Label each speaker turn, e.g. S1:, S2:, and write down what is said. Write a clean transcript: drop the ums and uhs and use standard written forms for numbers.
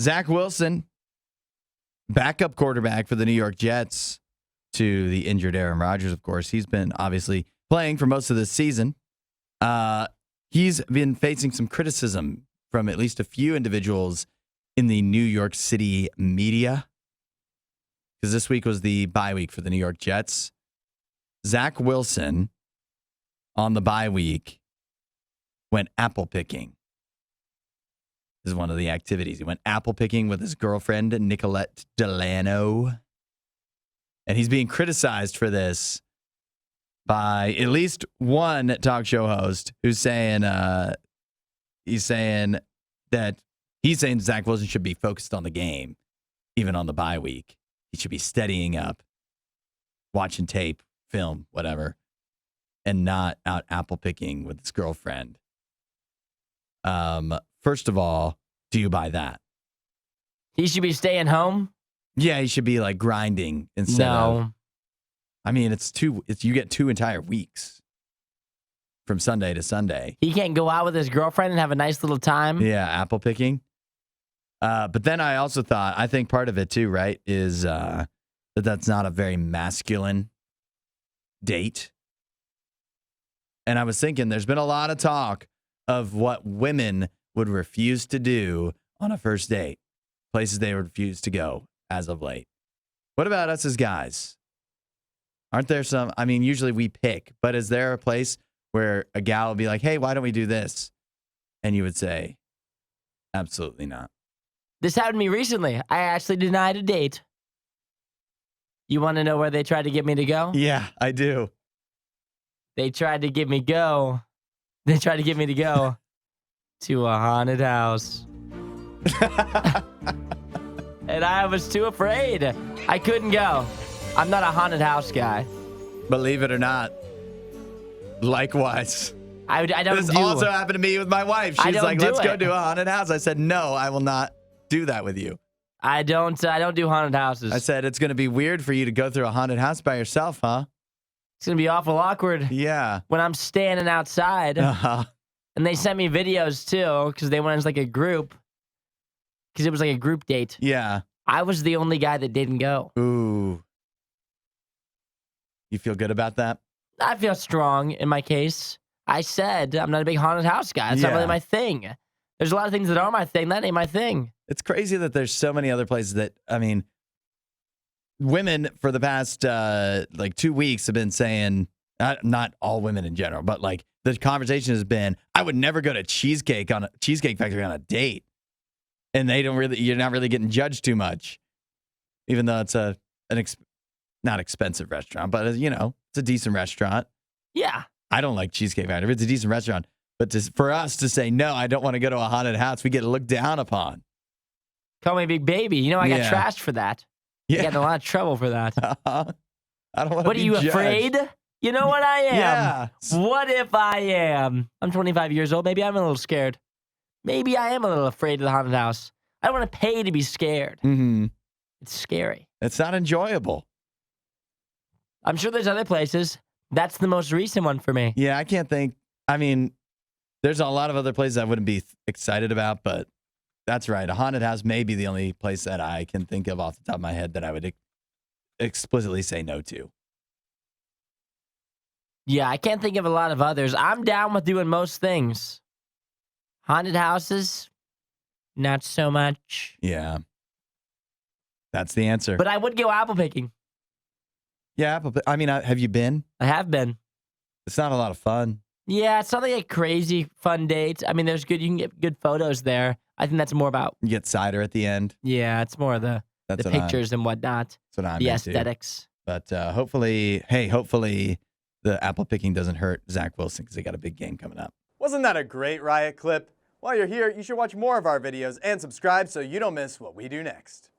S1: Zach Wilson, backup quarterback for the New York Jets to the injured Aaron Rodgers, of course. He's been obviously playing for most of this season. He's been facing some criticism from at least a few individuals in the New York City media, because this week was the bye week for the New York Jets. Zach Wilson, on the bye week, went apple picking. This is one of the activities. He went apple picking with his girlfriend, Nicolette Delano. And he's being criticized for this by at least one talk show host who's saying Zach Wilson should be focused on the game, even on the bye week. He should be steadying up, watching tape, film, whatever, and not out apple picking with his girlfriend. First of all, do you buy that?
S2: He should be staying home?
S1: Yeah, he should be like grinding instead of. I mean, you get 2 entire weeks from Sunday to Sunday.
S2: He can't go out with his girlfriend and have a nice little time?
S1: Yeah, apple picking. But then I also thought, I think part of it too, right, is that's not a very masculine date. And I was thinking there's been a lot of talk of what women would refuse to do on a first date, places they refuse to go as of late. What about us as guys? Aren't there some, I mean, usually we pick, but is there a place where a gal would be like, hey, why don't we do this? And you would say, absolutely not.
S2: This happened to me recently. I actually denied a date. You want to know where they tried to get me to go?
S1: Yeah, I do.
S2: They tried to get me to go to a haunted house. And I was too afraid. I couldn't go. I'm not a haunted house guy.
S1: Believe it or not. Likewise.
S2: I don't
S1: This also happened to me with my wife. She's like, let's go to a haunted house. I said, no, I will not do that with you.
S2: I don't do haunted houses.
S1: I said, it's going to be weird for you to go through a haunted house by yourself, huh?
S2: It's going to be awful awkward.
S1: Yeah.
S2: When I'm standing outside.
S1: Uh-huh.
S2: And they sent me videos, too, because they went as like a group. Because it was like a group date.
S1: Yeah.
S2: I was the only guy that didn't go.
S1: Ooh. You feel good about that?
S2: I feel strong in my case. I said I'm not a big haunted house guy. It's not really my thing. There's a lot of things that are my thing. That ain't my thing.
S1: It's crazy that there's so many other places that, I mean, women for the past 2 weeks have been saying, not all women in general, but like the conversation has been, I would never go to Cheesecake Factory on a date. And you're not really getting judged too much, even though it's not expensive restaurant, but it's a decent restaurant.
S2: Yeah.
S1: I don't like Cheesecake Factory. It's a decent restaurant. But for us to say, no, I don't want to go to a haunted house, we get looked down upon.
S2: Call me Big Baby. I got trashed for that.
S1: Yeah.
S2: I got in a lot of trouble for that.
S1: I don't want to
S2: What
S1: be
S2: are you
S1: judged.
S2: afraid? You know what I am?
S1: Yeah.
S2: What if I am? I'm 25 years old. Maybe I'm a little scared. Maybe I am a little afraid of the haunted house. I don't want to pay to be scared.
S1: Mm-hmm.
S2: It's scary.
S1: It's not enjoyable.
S2: I'm sure there's other places. That's the most recent one for me.
S1: Yeah, I can't think. I mean, there's a lot of other places I wouldn't be excited about, but that's right. A haunted house may be the only place that I can think of off the top of my head that I would explicitly say no to.
S2: Yeah, I can't think of a lot of others. I'm down with doing most things. Haunted houses, not so much.
S1: Yeah. That's the answer.
S2: But I would go apple picking.
S1: Yeah, I mean, have you been?
S2: I have been.
S1: It's not a lot of fun.
S2: Yeah, it's not like a crazy fun date. I mean, you can get good photos there. I think that's more about.
S1: You get cider at the end.
S2: Yeah, it's more of the pictures and whatnot.
S1: That's what I'm
S2: the
S1: into.
S2: Aesthetics.
S1: But hopefully the apple picking doesn't hurt Zach Wilson because they got a big game coming up.
S3: Wasn't that a great Riot clip? While you're here, you should watch more of our videos and subscribe so you don't miss what we do next.